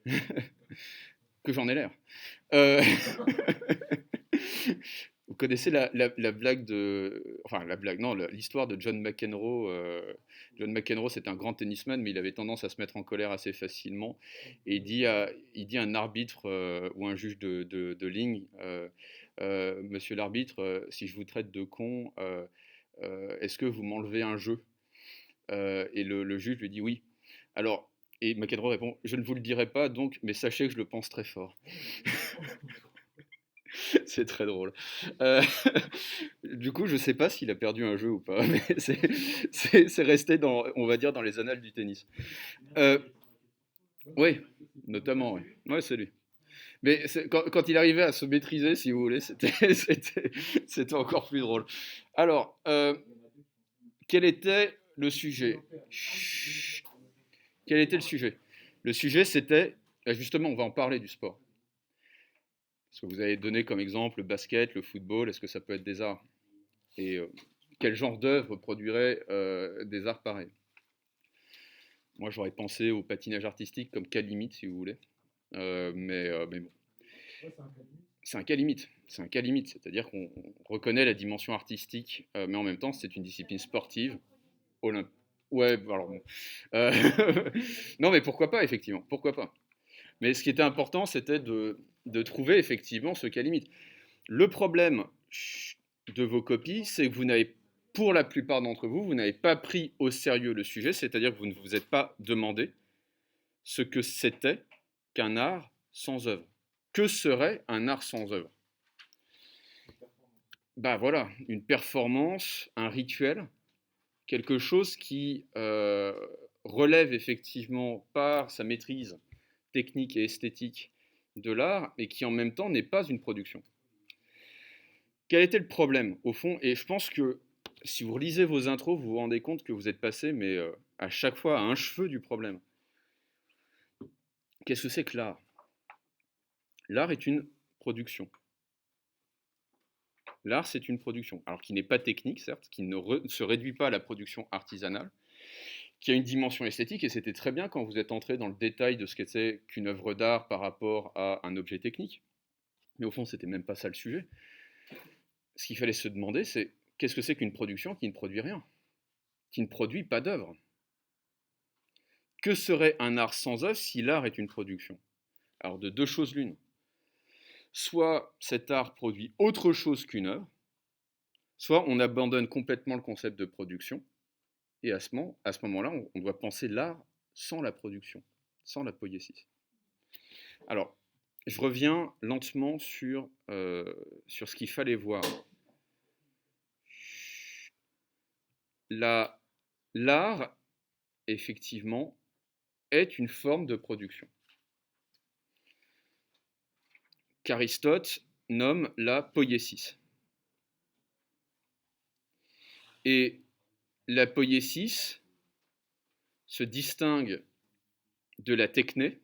Que j'en ai l'air. Euh, Vous connaissez la blague de... Enfin, la blague, non, l'histoire de John McEnroe. John McEnroe, c'est un grand tennisman, mais il avait tendance à se mettre en colère assez facilement. Et il dit à un arbitre ou un juge de ligne, Monsieur l'arbitre, si je vous traite de con, est-ce que vous m'enlevez un jeu? Et le juge lui dit oui. Alors, et McEnroe répond, je ne vous le dirai pas, donc, mais sachez que je le pense très fort. C'est très drôle. Euh, du coup, je sais pas s'il a perdu un jeu ou pas, mais c'est resté dans, on va dire, dans les annales du tennis. Euh, oui, notamment, oui. Ouais, c'est lui. Mais quand il arrivait à se maîtriser, si vous voulez, c'était encore plus drôle. Alors, quel était le sujet? Chut. Quel était le sujet? Le sujet, c'était, justement, on va en parler du sport. Parce que vous avez donné comme exemple le basket, le football, est-ce que ça peut être des arts? Et quel genre d'œuvre produirait des arts pareils? Moi, j'aurais pensé au patinage artistique comme cas limite, si vous voulez. Mais bon, c'est un cas limite. C'est un cas limite, c'est-à-dire qu'on reconnaît la dimension artistique, mais en même temps, c'est une discipline sportive, olympique. Ouais, alors bon. Euh, non, mais pourquoi pas, effectivement, pourquoi pas. Mais ce qui était important, c'était de trouver effectivement ce cas limite. Le problème de vos copies, c'est que vous n'avez, pour la plupart d'entre vous, vous n'avez pas pris au sérieux le sujet, c'est-à-dire que vous ne vous êtes pas demandé ce que c'était qu'un art sans œuvre. Que serait un art sans œuvre? Bah voilà, une performance, un rituel, quelque chose qui relève effectivement par sa maîtrise technique et esthétique de l'art, et qui en même temps n'est pas une production. Quel était le problème, au fond? Et je pense que si vous relisez vos intros, vous vous rendez compte que vous êtes passé, mais à chaque fois, à un cheveu du problème. Qu'est-ce que c'est que l'art? L'art est une production. L'art, c'est une production. Alors qui n'est pas technique, certes, qui ne se réduit pas à la production artisanale, qui a une dimension esthétique, et c'était très bien quand vous êtes entré dans le détail de ce qu'était qu'une œuvre d'art par rapport à un objet technique. Mais au fond, c'était même pas ça le sujet. Ce qu'il fallait se demander, c'est qu'est-ce que c'est qu'une production qui ne produit rien, qui ne produit pas d'œuvre? Que serait un art sans œuvre si l'art est une production? Alors de deux choses l'une. Soit cet art produit autre chose qu'une œuvre, soit on abandonne complètement le concept de production, et à ce moment-là, on doit penser l'art sans la production, sans la poiesis. Alors, je reviens lentement sur ce qu'il fallait voir. L'art, effectivement, est une forme de production, qu'Aristote nomme la poiesis. Et la poiesis se distingue de la technique,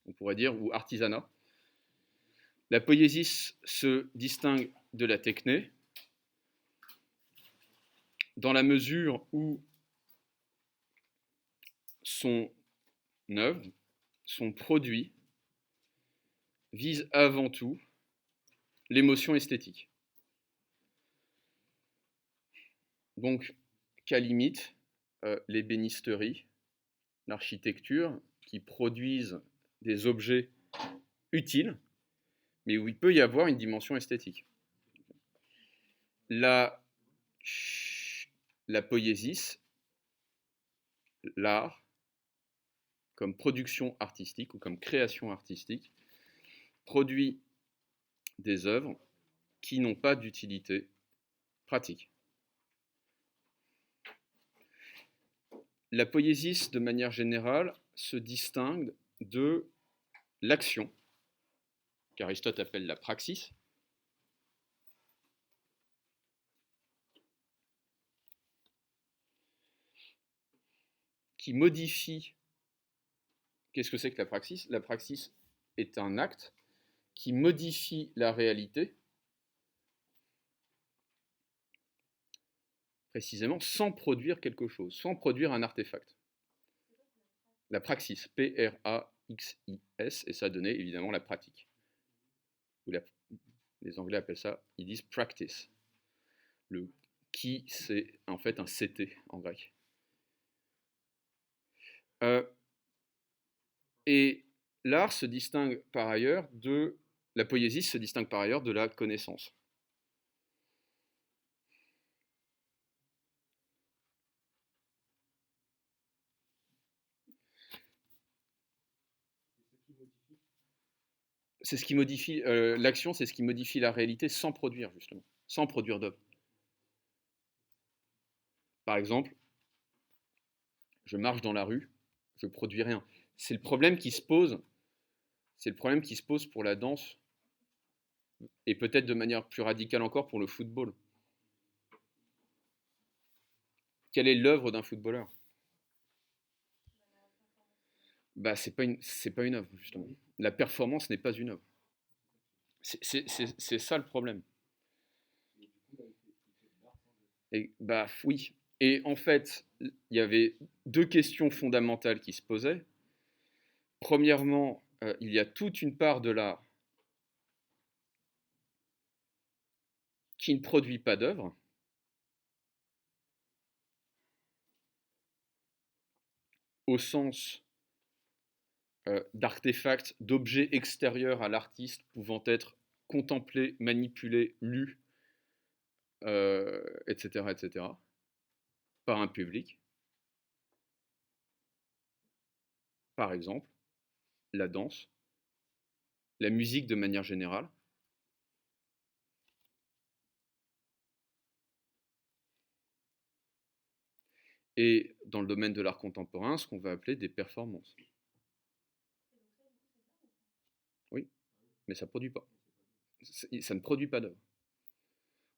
on pourrait dire, ou artisanat. La poiesis se distingue de la techné dans la mesure où son œuvre, son produit, vise avant tout l'émotion esthétique. Donc, qu'à limite, l'ébénisterie, l'architecture, qui produisent des objets utiles, mais où il peut y avoir une dimension esthétique. La, la poiesis, l'art, comme production artistique ou comme création artistique, produit des œuvres qui n'ont pas d'utilité pratique. La poiesis, de manière générale, se distingue de l'action, qu'Aristote appelle la praxis, qui modifie. Qu'est-ce que c'est que la praxis? La praxis est un acte qui modifie la réalité, précisément sans produire quelque chose, sans produire un artefact. La praxis, Praxis, et ça a donné évidemment la pratique. Ou les Anglais appellent ça, ils disent practice. Le qui, c'est en fait un CT en grec. Euh, et l'art se distingue par ailleurs de... La poésie se distingue par ailleurs de la connaissance. C'est ce qui modifie l'action, c'est ce qui modifie la réalité sans produire justement, sans produire d'œuvre. Par exemple, je marche dans la rue, je produis rien. C'est le problème qui se pose. C'est le problème qui se pose pour la danse et peut-être de manière plus radicale encore pour le football. Quelle est l'œuvre d'un footballeur? Bah, c'est pas une œuvre justement. La performance n'est pas une œuvre. C'est ça le problème. Et bah oui. Et en fait, il y avait deux questions fondamentales qui se posaient. Premièrement, il y a toute une part de l'art qui ne produit pas d'œuvre, au sens d'artefacts, d'objets extérieurs à l'artiste pouvant être contemplés, manipulés, lus, etc., etc., par un public. Par exemple, la danse, la musique de manière générale. Et dans le domaine de l'art contemporain, ce qu'on va appeler des performances. Oui, mais ça ne produit pas. Ça ne produit pas d'œuvre.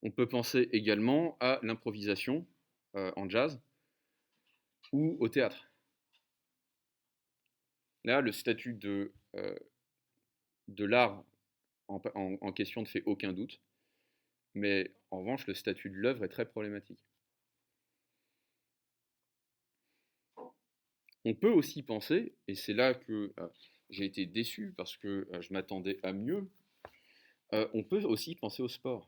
On peut penser également à l'improvisation en jazz ou au théâtre. Là, le statut de l'art en question ne fait aucun doute, mais en revanche, le statut de l'œuvre est très problématique. On peut aussi penser, et c'est là que j'ai été déçu parce que je m'attendais à mieux, on peut aussi penser au sport.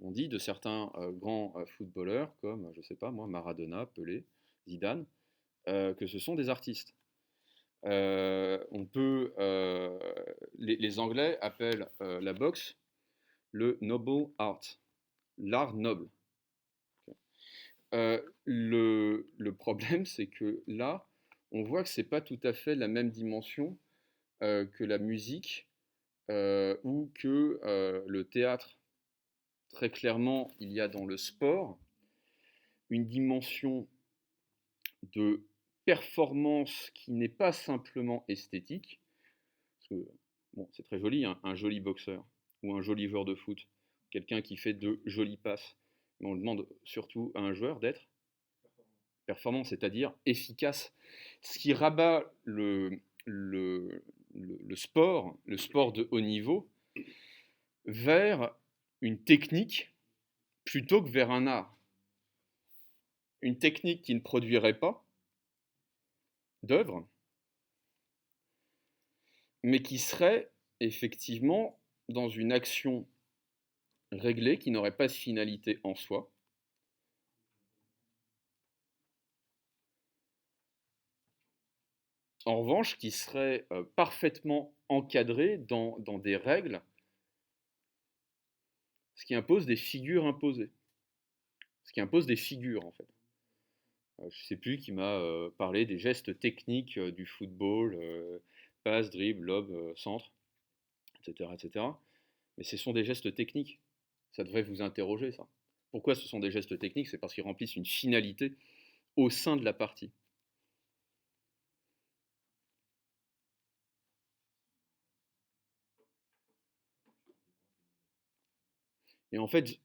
On dit de certains grands footballeurs comme, je ne sais pas moi, Maradona, Pelé, Zidane, que ce sont des artistes. Les Anglais appellent la boxe le noble art, l'art noble. Le problème, c'est que là, on voit que c'est pas tout à fait la même dimension que la musique ou que le théâtre. Très clairement, il y a dans le sport une dimension de performance qui n'est pas simplement esthétique. Parce que, bon, c'est très joli, hein, un joli boxeur ou un joli joueur de foot, quelqu'un qui fait de jolies passes. Mais on demande surtout à un joueur d'être performant, c'est-à-dire efficace. Ce qui rabat le sport de haut niveau, vers une technique plutôt que vers un art. Une technique qui ne produirait pas d'œuvre, mais qui serait effectivement dans une action réglée qui n'aurait pas de finalité en soi. En revanche, qui serait parfaitement encadrée dans des règles, ce qui impose des figures imposées. Ce qui impose des figures, en fait. Je ne sais plus qui m'a parlé des gestes techniques du football, passe, dribble, lob, centre, etc., etc. Mais ce sont des gestes techniques. Ça devrait vous interroger, ça. Pourquoi ce sont des gestes techniques? C'est parce qu'ils remplissent une finalité au sein de la partie. Et en fait,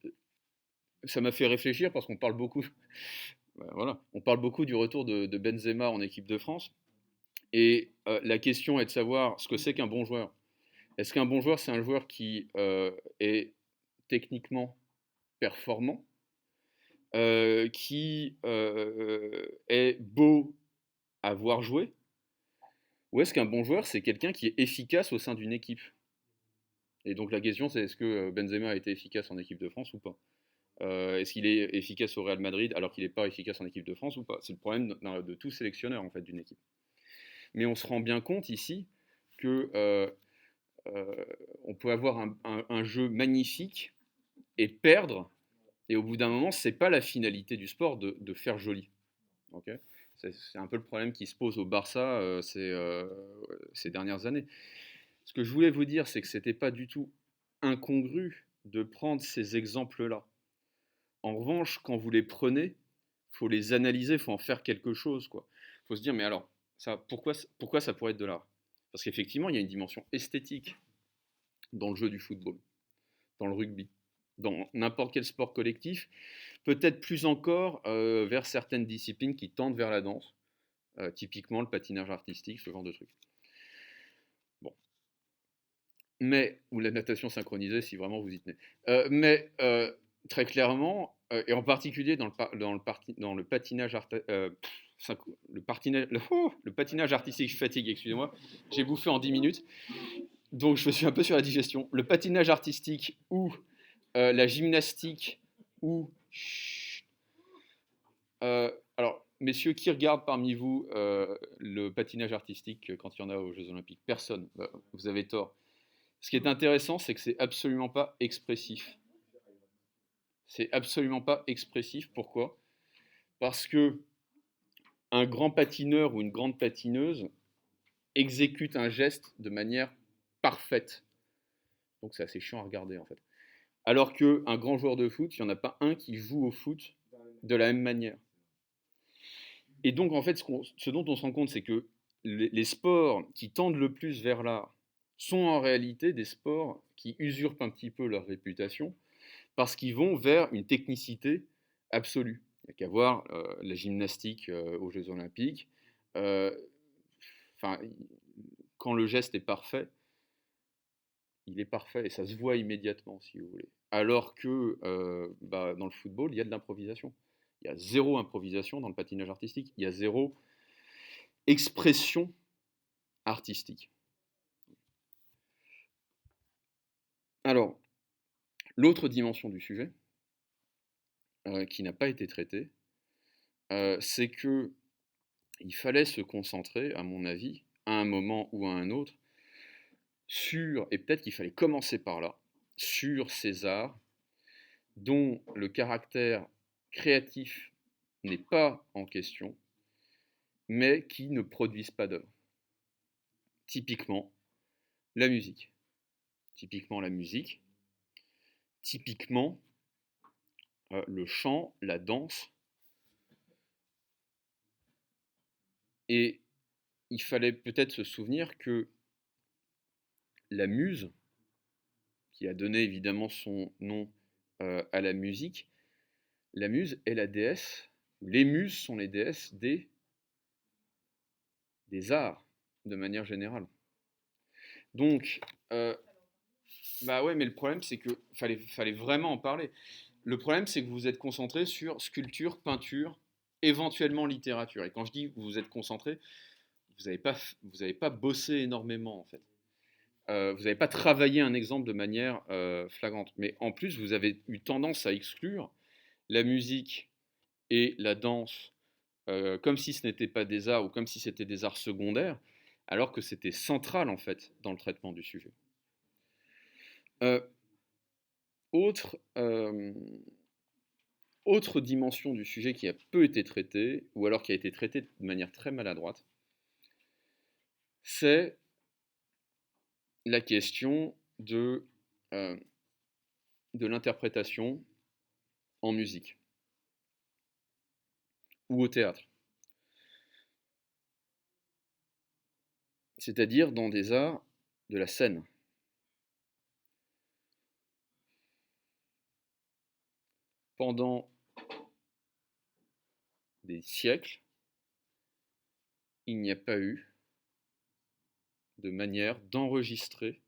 ça m'a fait réfléchir parce qu'on parle beaucoup, voilà, on parle beaucoup du retour de Benzema en équipe de France. Et la question est de savoir ce que c'est qu'un bon joueur. Est-ce qu'un bon joueur, c'est un joueur qui est techniquement performant, qui est beau à voir jouer, Ou est-ce qu'un bon joueur, c'est quelqu'un qui est efficace au sein d'une équipe? Et donc la question, c'est est-ce que Benzema a été efficace en équipe de France ou pas? Est-ce qu'il est efficace au Real Madrid alors qu'il n'est pas efficace en équipe de France ou pas? C'est le problème de tout sélectionneur en fait d'une équipe. Mais on se rend bien compte ici que on peut avoir un jeu magnifique et perdre. Et au bout d'un moment, c'est pas la finalité du sport de faire joli. Okay, c'est un peu le problème qui se pose au Barça ces dernières années. Ce que je voulais vous dire, c'est que c'était pas du tout incongru de prendre ces exemples-là. En revanche, quand vous les prenez, faut les analyser, faut en faire quelque chose, quoi. Faut se dire, mais alors, ça, pourquoi ça pourrait être de l'art? Parce qu'effectivement, il y a une dimension esthétique dans le jeu du football, dans le rugby, dans n'importe quel sport collectif, peut-être plus encore vers certaines disciplines qui tendent vers la danse, typiquement le patinage artistique, ce genre de truc. Bon. Mais, ou la natation synchronisée si vraiment vous y tenez. Très clairement, et en particulier dans le patinage le patinage artistique, je fatigue, excusez-moi, j'ai bouffé en 10 minutes, donc je suis un peu sur la digestion. Le patinage artistique ou la gymnastique ou... alors, messieurs, qui regarde parmi vous le patinage artistique quand il y en a aux Jeux Olympiques? Personne. Bah, vous avez tort. Ce qui est intéressant, c'est que c'est absolument pas expressif. C'est absolument pas expressif. Pourquoi? Parce que un grand patineur ou une grande patineuse exécute un geste de manière parfaite. Donc c'est assez chiant à regarder en fait. Alors qu'un grand joueur de foot, il n'y en a pas un qui joue au foot de la même manière. Et donc en fait, ce dont on se rend compte, c'est que les sports qui tendent le plus vers l'art sont en réalité des sports qui usurpent un petit peu leur réputation parce qu'ils vont vers une technicité absolue. Il n'y a qu'à voir la gymnastique aux Jeux Olympiques. Euh, Enfin, quand le geste est parfait, il est parfait et ça se voit immédiatement, si vous voulez. Alors que dans le football, il y a de l'improvisation. Il y a zéro improvisation dans le patinage artistique. Il y a zéro expression artistique. Alors, l'autre dimension du sujet, qui n'a pas été traitée, c'est que il fallait se concentrer, à mon avis, à un moment ou à un autre, sur, et peut-être qu'il fallait commencer par là, sur ces arts dont le caractère créatif n'est pas en question, mais qui ne produisent pas d'œuvre. Typiquement, la musique. Typiquement la musique. Typiquement, le chant, la danse. Et il fallait peut-être se souvenir que la muse, qui a donné évidemment son nom à la musique, la muse est la déesse, les muses sont les déesses des arts, de manière générale. Donc, bah ouais, mais le problème, c'est que fallait vraiment en parler. Le problème, c'est que vous êtes concentré sur sculpture, peinture, éventuellement littérature. Et quand je dis que vous êtes concentré, vous avez pas bossé énormément, en fait. Vous n'avez pas travaillé un exemple de manière flagrante. Mais en plus, vous avez eu tendance à exclure la musique et la danse comme si ce n'était pas des arts ou comme si c'était des arts secondaires, alors que c'était central en fait dans le traitement du sujet. Euh, autre, euh, autre dimension du sujet qui a peu été traitée, ou alors qui a été traitée de manière très maladroite, c'est la question euh, de l'interprétation en musique ou au théâtre. C'est-à-dire dans des arts de la scène. Pendant des siècles, il n'y a pas eu de manière d'enregistrer,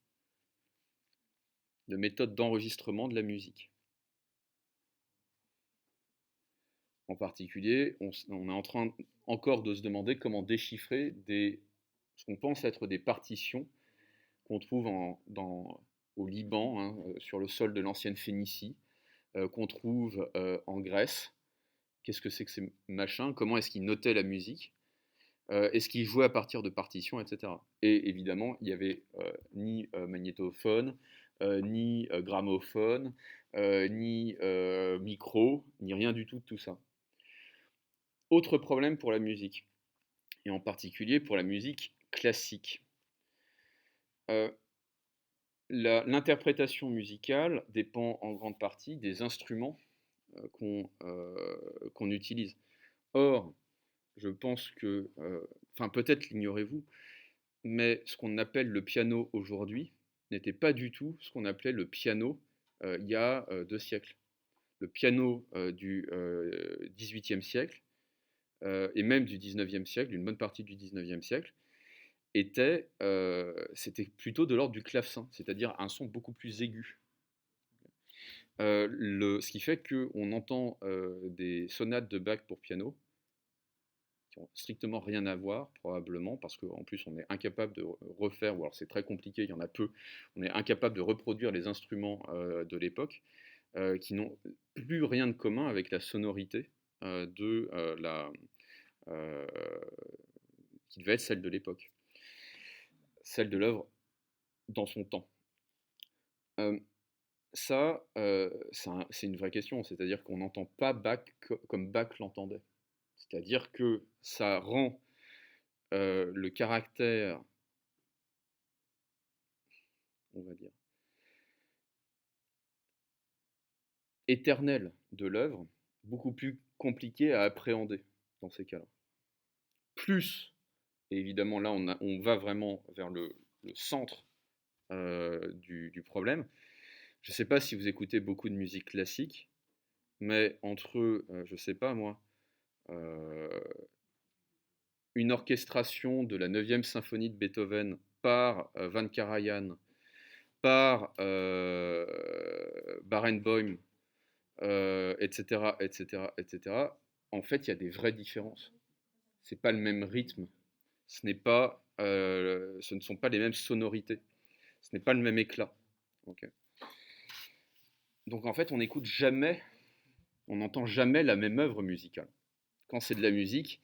de méthode d'enregistrement de la musique. En particulier, on est en train encore de se demander comment déchiffrer des ce qu'on pense être des partitions qu'on trouve au Liban, hein, sur le sol de l'ancienne Phénicie, qu'on trouve en Grèce. Qu'est-ce que c'est que ces machins? Comment est-ce qu'ils notaient la musique? Est-ce qu'ils jouaient à partir de partitions, etc. Et évidemment, il n'y avait ni magnétophone, ni gramophone, ni micro, ni rien du tout de tout ça. Autre problème pour la musique, et en particulier pour la musique classique. L'interprétation musicale dépend en grande partie des instruments qu'on utilise. Or, je pense que, enfin peut-être l'ignorez-vous, mais ce qu'on appelle le piano aujourd'hui n'était pas du tout ce qu'on appelait le piano il y a 2 siècles. Le piano du XVIIIe siècle et même du XIXe siècle, une bonne partie du XIXe siècle, c'était plutôt de l'ordre du clavecin, c'est-à-dire un son beaucoup plus aigu. Ce qui fait qu'on entend des sonates de Bach pour piano qui n'ont strictement rien à voir, probablement, parce qu'en plus on est incapable de refaire, ou alors c'est très compliqué, il y en a peu, on est incapable de reproduire les instruments de l'époque, qui n'ont plus rien de commun avec la sonorité qui devait être celle de l'époque, celle de l'œuvre dans son temps. C'est une vraie question, c'est-à-dire qu'on n'entend pas Bach comme Bach l'entendait. C'est-à-dire que ça rend le caractère, on va dire, éternel de l'œuvre beaucoup plus compliqué à appréhender dans ces cas-là. Plus, et évidemment là on va vraiment vers le centre du problème. Je ne sais pas si vous écoutez beaucoup de musique classique, mais entre, je ne sais pas moi, une orchestration de la 9e symphonie de Beethoven par Van Karajan, par Barenboim, etc., etc., etc., en fait, il y a des vraies différences. C'est pas le même rythme, ce ne sont pas les mêmes sonorités, ce n'est pas le même éclat. Okay. Donc en fait, on n'entend jamais la même œuvre musicale. Quand c'est de la musique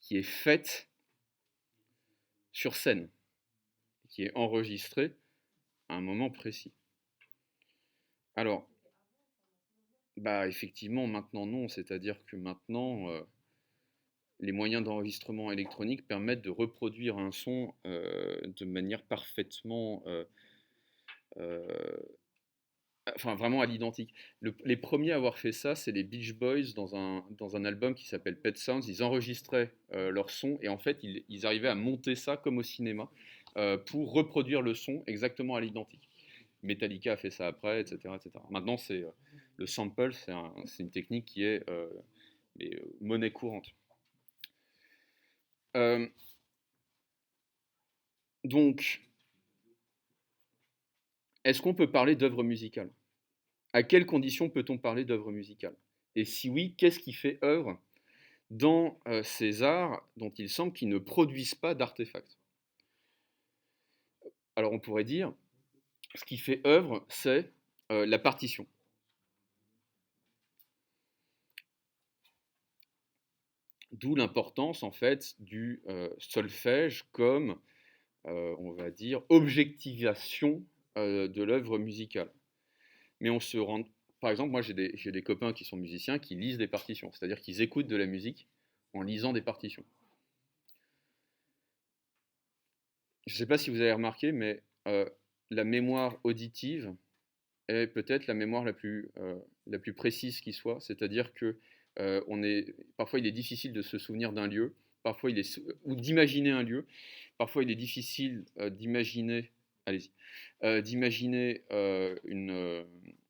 qui est faite sur scène, qui est enregistrée à un moment précis. Alors, effectivement, maintenant non, c'est-à-dire que maintenant, les moyens d'enregistrement électronique permettent de reproduire un son de manière parfaitement, enfin vraiment à l'identique. Les premiers à avoir fait ça, c'est les Beach Boys dans un album qui s'appelle Pet Sounds. Ils enregistraient leur son et en fait ils arrivaient à monter ça comme au cinéma pour reproduire le son exactement à l'identique. Metallica a fait ça après, etc. etc. Maintenant, le sample, c'est une technique qui est monnaie courante. Donc, est-ce qu'on peut parler d'œuvre musicale? À quelles conditions peut-on parler d'œuvre musicale? Et si oui, qu'est-ce qui fait œuvre dans ces arts dont il semble qu'ils ne produisent pas d'artefacts? Alors on pourrait dire, ce qui fait œuvre, c'est la partition. D'où l'importance en fait du solfège comme, on va dire, objectivation de l'œuvre musicale. Mais on se rend, par exemple, moi j'ai des copains qui sont musiciens qui lisent des partitions, c'est-à-dire qu'ils écoutent de la musique en lisant des partitions. Je ne sais pas si vous avez remarqué, mais la mémoire auditive est peut-être la mémoire la plus précise qui soit, c'est-à-dire que parfois il est difficile de se souvenir d'un lieu, parfois ou d'imaginer un lieu, parfois il est difficile d'imaginer, allez-y, d'imaginer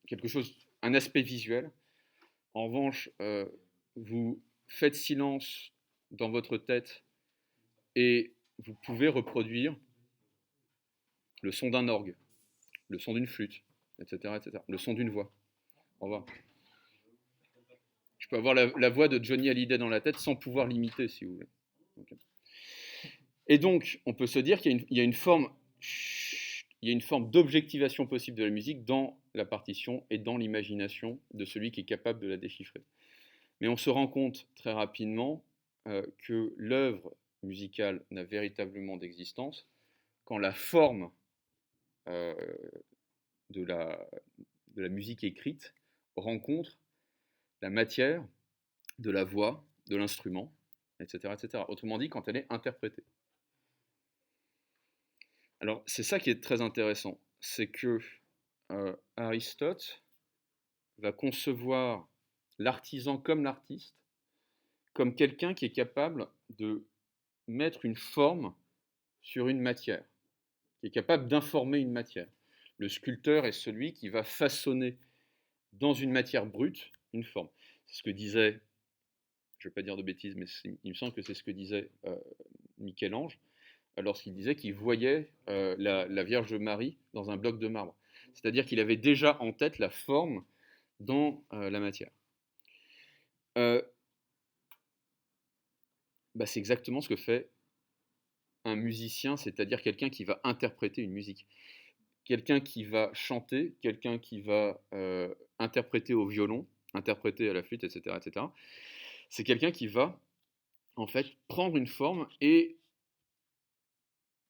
quelque chose, un aspect visuel. En revanche, vous faites silence dans votre tête et vous pouvez reproduire le son d'un orgue, le son d'une flûte, etc., etc., le son d'une voix. Au revoir. Je peux avoir la voix de Johnny Hallyday dans la tête sans pouvoir l'imiter, si vous voulez. Okay. Et donc, on peut se dire qu'il y a une forme, il y a une forme d'objectivation possible de la musique dans la partition et dans l'imagination de celui qui est capable de la déchiffrer. Mais on se rend compte très rapidement que l'œuvre musicale n'a véritablement d'existence quand la forme euh, de, la, de la musique écrite rencontre la matière de la voix, de l'instrument, etc., etc. Autrement dit, quand elle est interprétée. Alors, c'est ça qui est très intéressant, c'est que Aristote va concevoir l'artisan comme l'artiste, comme quelqu'un qui est capable de mettre une forme sur une matière, qui est capable d'informer une matière. Le sculpteur est celui qui va façonner dans une matière brute une forme. C'est ce que disait, je ne vais pas dire de bêtises, mais il me semble que c'est ce que disait Michel-Ange, lorsqu'il disait qu'il voyait la Vierge Marie dans un bloc de marbre. C'est-à-dire qu'il avait déjà en tête la forme dans la matière. C'est exactement ce que fait un musicien, c'est-à-dire quelqu'un qui va interpréter une musique. Quelqu'un qui va chanter, quelqu'un qui va interpréter au violon, interpréter à la flûte, etc., etc. C'est quelqu'un qui va en fait prendre une forme et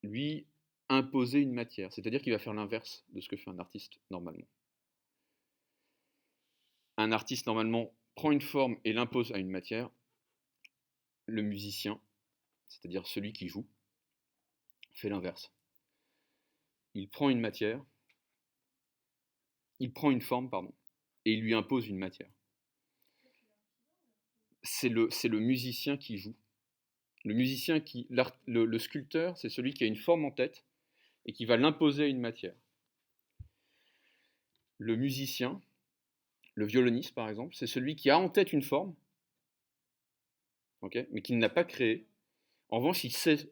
lui imposer une matière. C'est-à-dire qu'il va faire l'inverse de ce que fait un artiste normalement. Un artiste normalement prend une forme et l'impose à une matière. Le musicien, c'est-à-dire celui qui joue, fait l'inverse. Il prend une matière, il prend une forme, pardon, et il lui impose une matière. C'est le musicien qui joue. Le musicien le sculpteur, c'est celui qui a une forme en tête et qui va l'imposer à une matière. Le musicien, le violoniste par exemple, c'est celui qui a en tête une forme, okay, mais qui ne l'a pas créée. En revanche,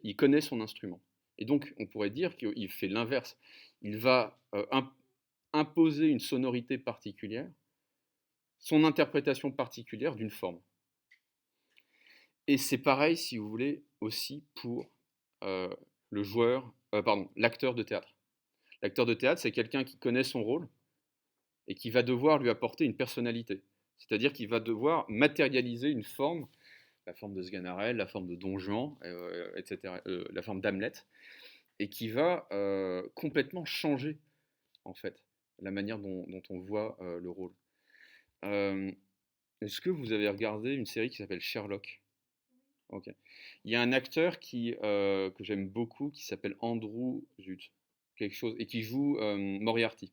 il connaît son instrument. Et donc, on pourrait dire qu'il fait l'inverse. Il va imposer une sonorité particulière, son interprétation particulière d'une forme. Et c'est pareil, si vous voulez, aussi pour l'acteur de théâtre. L'acteur de théâtre, c'est quelqu'un qui connaît son rôle et qui va devoir lui apporter une personnalité. C'est-à-dire qu'il va devoir matérialiser une forme, la forme de Sganarelle, la forme de Don Juan, etc., la forme d'Hamlet, et qui va complètement changer, en fait, la manière dont on voit le rôle. Est-ce que vous avez regardé une série qui s'appelle Sherlock? Ok. Il y a un acteur que j'aime beaucoup qui s'appelle Andrew quelque chose, et qui joue Moriarty.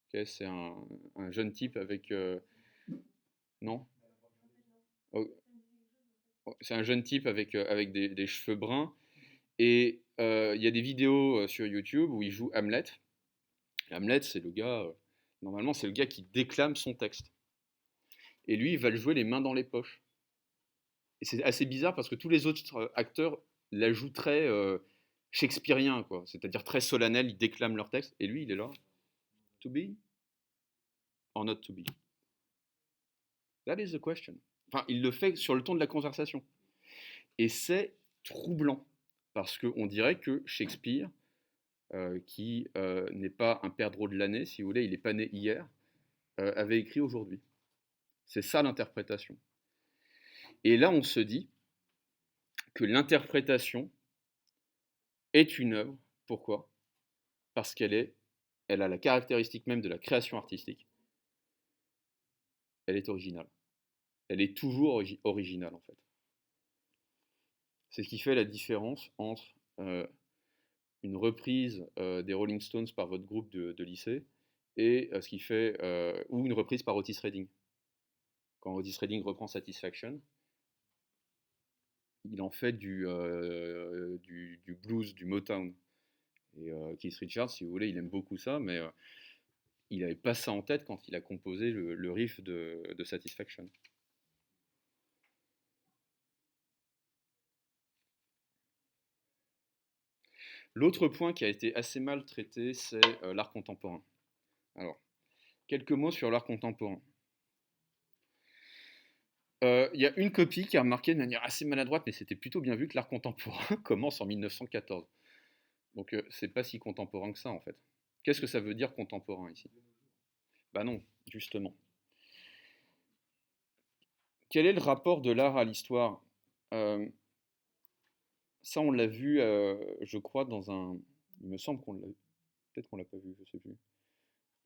Okay, c'est un jeune type avec... non. Oh, c'est un jeune type avec des cheveux bruns. Et il y a des vidéos sur YouTube où il joue Hamlet. Et Hamlet, c'est le gars... normalement, c'est le gars qui déclame son texte. Et lui, il va le jouer les mains dans les poches. Et c'est assez bizarre parce que tous les autres acteurs la jouent très shakespearien, quoi. C'est-à-dire très solennel, ils déclament leur texte. Et lui, il est là. To be or not to be? That is the question. Enfin, il le fait sur le ton de la conversation. Et c'est troublant, parce qu'on dirait que Shakespeare, qui n'est pas un perdreau de l'année, si vous voulez, il n'est pas né hier, avait écrit aujourd'hui. C'est ça l'interprétation. Et là, on se dit que l'interprétation est une œuvre. Pourquoi? Parce elle a la caractéristique même de la création artistique. Elle est originale. Elle est toujours originale, en fait. C'est ce qui fait la différence entre une reprise des Rolling Stones par votre groupe de lycée et ce qui fait ou une reprise par Otis Redding. Quand Otis Redding reprend Satisfaction, il en fait du blues, du Motown. Et Keith Richards, si vous voulez, il aime beaucoup ça, mais il n'avait pas ça en tête quand il a composé le riff de Satisfaction. L'autre point qui a été assez mal traité, c'est l'art contemporain. Alors, quelques mots sur l'art contemporain. Il y a une copie qui a remarqué de manière assez maladroite, mais c'était plutôt bien vu, que l'art contemporain commence en 1914. Donc c'est pas si contemporain que ça en fait. Qu'est-ce que ça veut dire contemporain ici? Bah non, justement. Quel est le rapport de l'art à l'histoire? Euh, Ça, on l'a vu, je crois, dans un. Il me semble qu'on l'a. Peut-être qu'on l'a pas vu, je sais plus.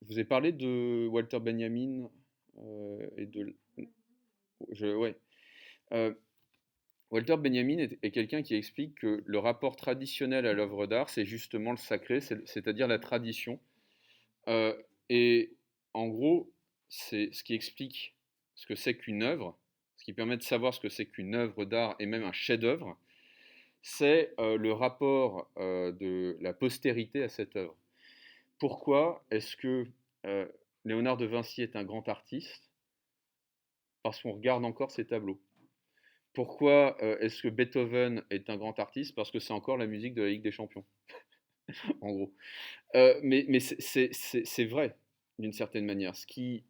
Je vous ai parlé de Walter Benjamin et de. Ouais. Euh, Walter Benjamin est quelqu'un qui explique que le rapport traditionnel à l'œuvre d'art, c'est justement le sacré, c'est-à-dire la tradition. Euh, et en gros, c'est ce qui explique ce que c'est qu'une œuvre, ce qui permet de savoir ce que c'est qu'une œuvre d'art et même un chef-d'œuvre, c'est le rapport de la postérité à cette œuvre. Pourquoi est-ce que euh, Léonard de Vinci est un grand artiste? Parce qu'on regarde encore ses tableaux. Pourquoi est-ce que Beethoven est un grand artiste? Parce que c'est encore la musique de la Ligue des Champions, en gros. Mais c'est vrai, d'une certaine manière. Ce qui,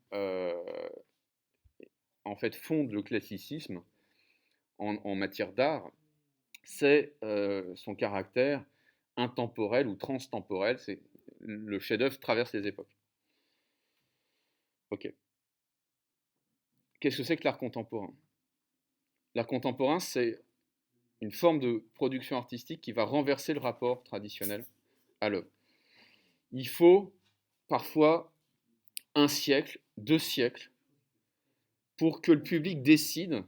en fait, fonde le classicisme en matière d'art, c'est son caractère intemporel ou transtemporel. C'est le chef-d'œuvre traverse les époques. Ok. Qu'est-ce que c'est que l'art contemporain? L'art contemporain, c'est une forme de production artistique qui va renverser le rapport traditionnel à l'œuvre. Il faut parfois un siècle, 2 siècles, pour que le public décide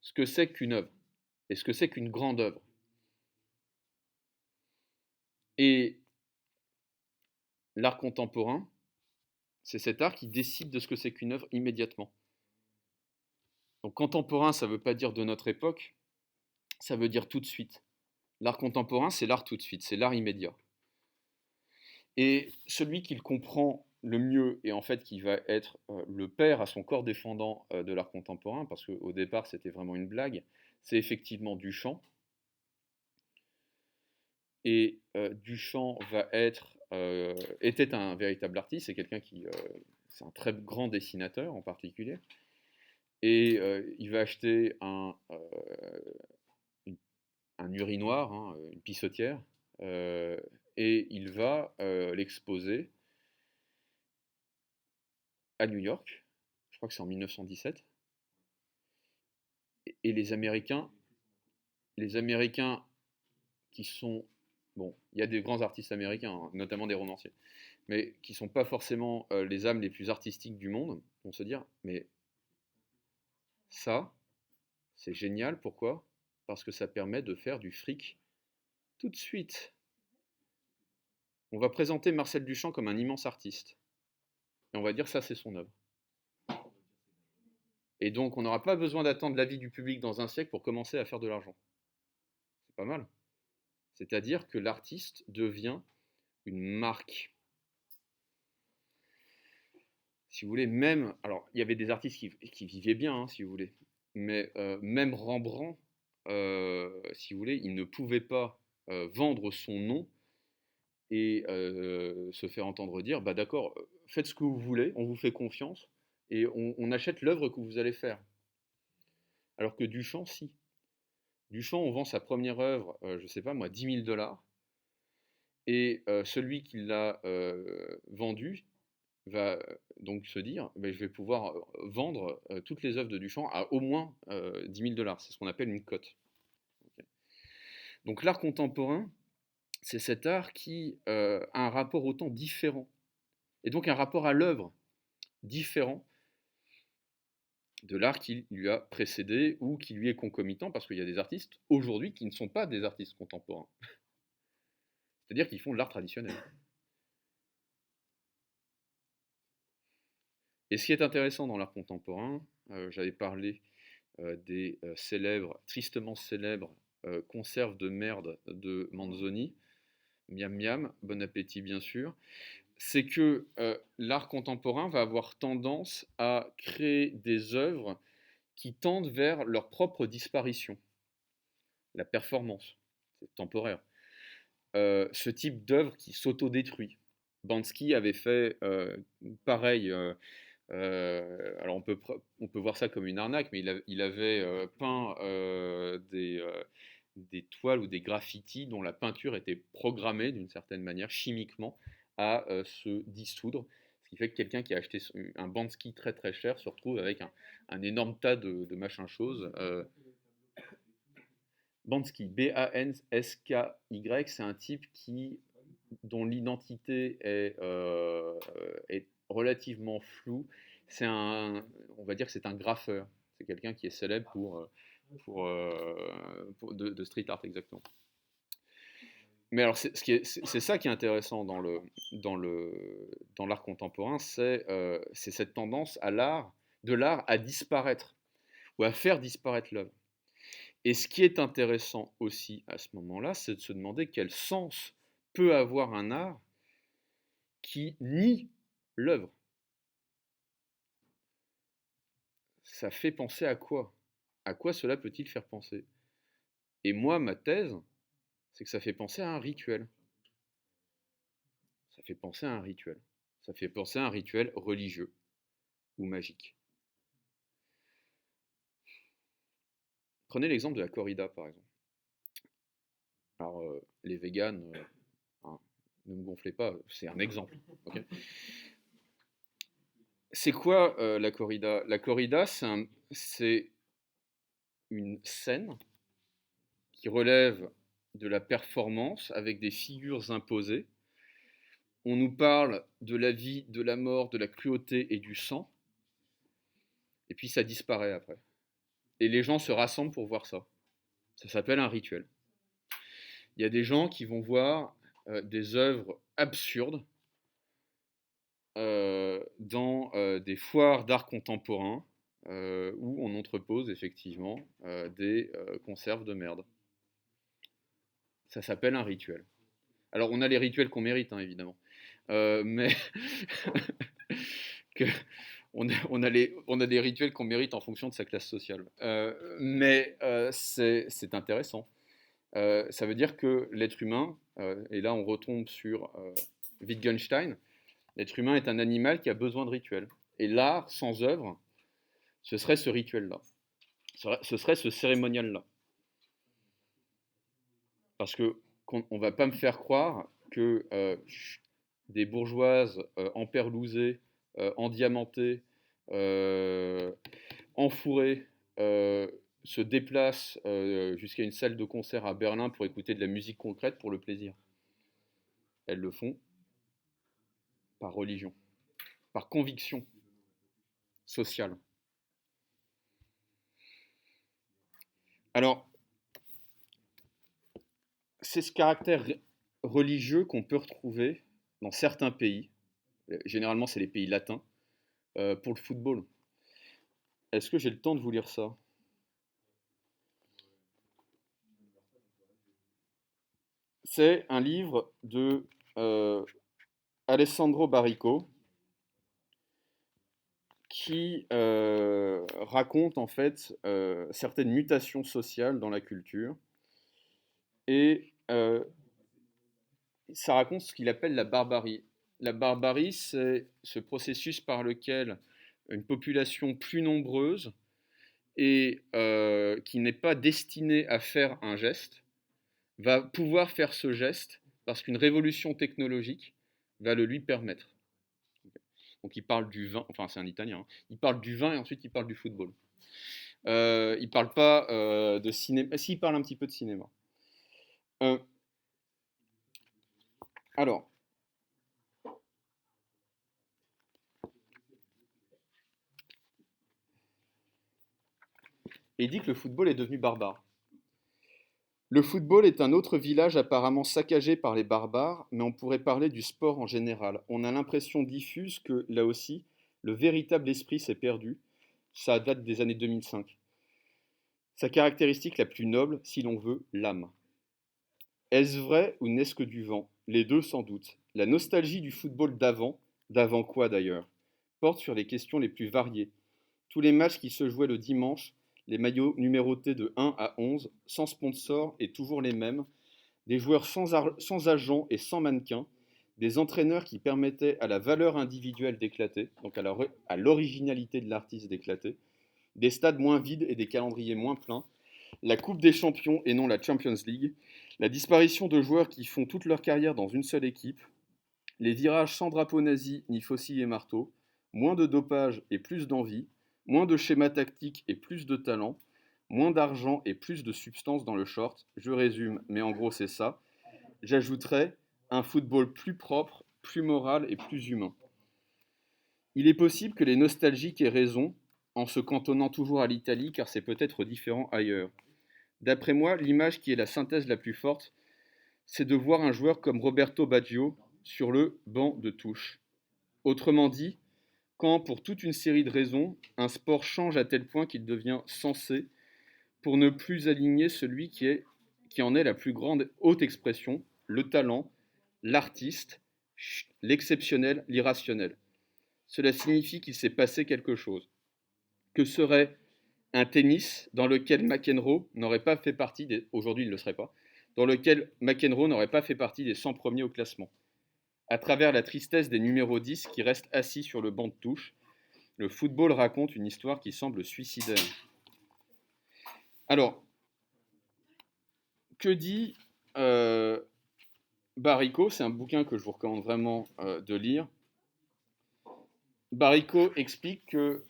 ce que c'est qu'une œuvre et ce que c'est qu'une grande œuvre. Et l'art contemporain, c'est cet art qui décide de ce que c'est qu'une œuvre immédiatement. Donc contemporain, ça ne veut pas dire de notre époque, ça veut dire tout de suite. L'art contemporain, c'est l'art tout de suite, c'est l'art immédiat. Et celui qui le comprend le mieux et en fait qui va être le père à son corps défendant de l'art contemporain, parce qu'au départ c'était vraiment une blague, c'est effectivement Duchamp. Et Duchamp était un véritable artiste, c'est quelqu'un c'est un très grand dessinateur en particulier. Et il va acheter un urinoir, hein, une pissotière, euh, et il va l'exposer à New York. Je crois que c'est en 1917. Et les Américains qui sont, bon, il y a des grands artistes américains, hein, notamment des romanciers, mais qui ne sont pas forcément les âmes les plus artistiques du monde, vont se dire, mais ça, c'est génial, pourquoi? Parce que ça permet de faire du fric tout de suite. On va présenter Marcel Duchamp comme un immense artiste, et on va dire ça, c'est son œuvre. Et donc, on n'aura pas besoin d'attendre l'avis du public dans un siècle pour commencer à faire de l'argent. C'est pas mal. C'est-à-dire que l'artiste devient une marque. Si vous voulez, même. Alors, il y avait des artistes qui vivaient bien, hein, si vous voulez. Mais même Rembrandt, si vous voulez, il ne pouvait pas vendre son nom et se faire entendre dire bah d'accord, faites ce que vous voulez, on vous fait confiance et on achète l'œuvre que vous allez faire. Alors que Duchamp, si. Duchamp, on vend sa première œuvre, je ne sais pas moi, 10 000 $, et celui qui l'a vendu va donc se dire ben, je vais pouvoir vendre toutes les œuvres de Duchamp à au moins 10 000 $. C'est ce qu'on appelle une cote. Okay. Donc l'art contemporain, c'est cet art qui a un rapport au temps différent, et donc un rapport à l'œuvre différent de l'art qui lui a précédé ou qui lui est concomitant, parce qu'il y a des artistes aujourd'hui qui ne sont pas des artistes contemporains. C'est-à-dire qu'ils font de l'art traditionnel. Et ce qui est intéressant dans l'art contemporain, j'avais parlé des tristement célèbres conserves de merde de Manzoni, miam miam, bon appétit bien sûr, c'est que l'art contemporain va avoir tendance à créer des œuvres qui tendent vers leur propre disparition. La performance, c'est temporaire. Ce type d'œuvre qui s'autodétruit. Bansky avait fait pareil Alors on peut voir ça comme une arnaque, mais il avait peint des toiles ou des graffitis dont la peinture était programmée d'une certaine manière, chimiquement, à se dissoudre. Ce qui fait que quelqu'un qui a acheté un banc de ski très très cher se retrouve avec un énorme tas de machin choses. Bansky, Bansky, c'est un type dont l'identité est relativement floue. On va dire que c'est un graffeur. C'est quelqu'un qui est célèbre de street art, exactement. Mais alors, c'est ça qui est intéressant dans l'art contemporain, c'est cette tendance de l'art à disparaître, ou à faire disparaître l'œuvre. Et ce qui est intéressant aussi à ce moment-là, c'est de se demander quel sens peut avoir un art qui nie l'œuvre. Ça fait penser à quoi? À quoi cela peut-il faire penser? Et moi, ma thèse, c'est que ça fait penser à un rituel. Ça fait penser à un rituel. Ça fait penser à un rituel religieux ou magique. Prenez l'exemple de la corrida, par exemple. Alors, les véganes, hein, ne me gonflez pas, c'est un exemple. Okay. C'est quoi la corrida? La corrida, c'est une scène qui relève de la performance avec des figures imposées. On nous parle de la vie, de la mort, de la cruauté et du sang, et puis ça disparaît après. Et les gens se rassemblent pour voir ça. Ça s'appelle un rituel. Il y a des gens qui vont voir des œuvres absurdes dans des foires d'art contemporain où on entrepose effectivement des conserves de merde. Ça s'appelle un rituel. Alors on a les rituels qu'on mérite, hein, évidemment. Mais que, on a des rituels qu'on mérite en fonction de sa classe sociale. Mais c'est intéressant. Ça veut dire que l'être humain, et là on retombe sur Wittgenstein, l'être humain est un animal qui a besoin de rituels. Et l'art sans œuvre, ce serait ce rituel-là. Ce serait ce cérémonial-là. Parce qu'on ne va pas me faire croire que des bourgeoises emperlousées, endiamantées, enfourrées, se déplacent jusqu'à une salle de concert à Berlin pour écouter de la musique concrète pour le plaisir. Elles le font par religion, par conviction sociale. Alors, c'est ce caractère religieux qu'on peut retrouver dans certains pays, généralement c'est les pays latins, pour le football. Est-ce que j'ai le temps de vous lire ça? C'est un livre de Alessandro Barrico qui raconte en fait certaines mutations sociales dans la culture et ça raconte ce qu'il appelle la barbarie. La barbarie, c'est ce processus par lequel une population plus nombreuse et qui n'est pas destinée à faire un geste va pouvoir faire ce geste parce qu'une révolution technologique va le lui permettre. Donc il parle du vin, enfin c'est un Italien, hein. Il parle du vin et ensuite il parle du football. Il parle pas de cinéma, si il parle un petit peu de cinéma. Alors, il dit que le football est devenu barbare. Le football est un autre village apparemment saccagé par les barbares, mais on pourrait parler du sport en général. On a l'impression diffuse que, là aussi, le véritable esprit s'est perdu. Ça date des années 2005. Sa caractéristique la plus noble, si l'on veut, l'âme. Est-ce vrai ou n'est-ce que du vent? Les deux sans doute. La nostalgie du football d'avant quoi d'ailleurs, porte sur les questions les plus variées. Tous les matchs qui se jouaient le dimanche, les maillots numérotés de 1 à 11, sans sponsor et toujours les mêmes, des joueurs sans agents et sans mannequins, des entraîneurs qui permettaient à la valeur individuelle d'éclater, donc à l'originalité de l'artiste d'éclater, des stades moins vides et des calendriers moins pleins, la Coupe des Champions et non la Champions League, la disparition de joueurs qui font toute leur carrière dans une seule équipe, les virages sans drapeau nazi ni faucille et marteau, moins de dopage et plus d'envie, moins de schémas tactiques et plus de talent, moins d'argent et plus de substance dans le short. Je résume, mais en gros c'est ça. J'ajouterais un football plus propre, plus moral et plus humain. Il est possible que les nostalgiques aient raison en se cantonnant toujours à l'Italie, car c'est peut-être différent ailleurs. D'après moi, l'image qui est la synthèse la plus forte, c'est de voir un joueur comme Roberto Baggio sur le banc de touche. Autrement dit, quand, pour toute une série de raisons, un sport change à tel point qu'il devient sensé pour ne plus aligner celui qui en est la plus grande haute expression, le talent, l'artiste, l'exceptionnel, l'irrationnel. Cela signifie qu'il s'est passé quelque chose. Que serait un tennis dans lequel McEnroe n'aurait pas fait partie des... Aujourd'hui, il ne le serait pas. Dans lequel McEnroe n'aurait pas fait partie des 100 premiers au classement. À travers la tristesse des numéros 10 qui restent assis sur le banc de touche, le football raconte une histoire qui semble suicidaire. Alors, que dit Baricot? C'est un bouquin que je vous recommande vraiment de lire. Baricot explique que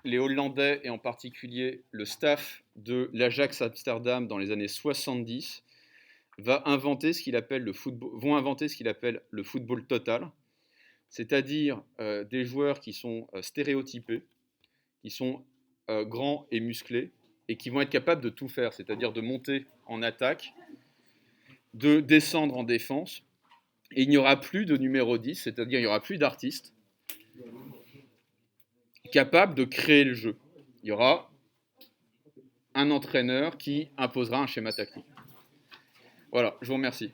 les Hollandais, et en particulier le staff de l'Ajax Amsterdam dans les années 70, vont inventer ce qu'il appelle le football total, c'est-à-dire des joueurs qui sont stéréotypés, qui sont grands et musclés, et qui vont être capables de tout faire, c'est-à-dire de monter en attaque, de descendre en défense, et il n'y aura plus de numéro 10, c'est-à-dire il n'y aura plus d'artistes capables de créer le jeu. Il y aura un entraîneur qui imposera un schéma tactique. Voilà, je vous remercie.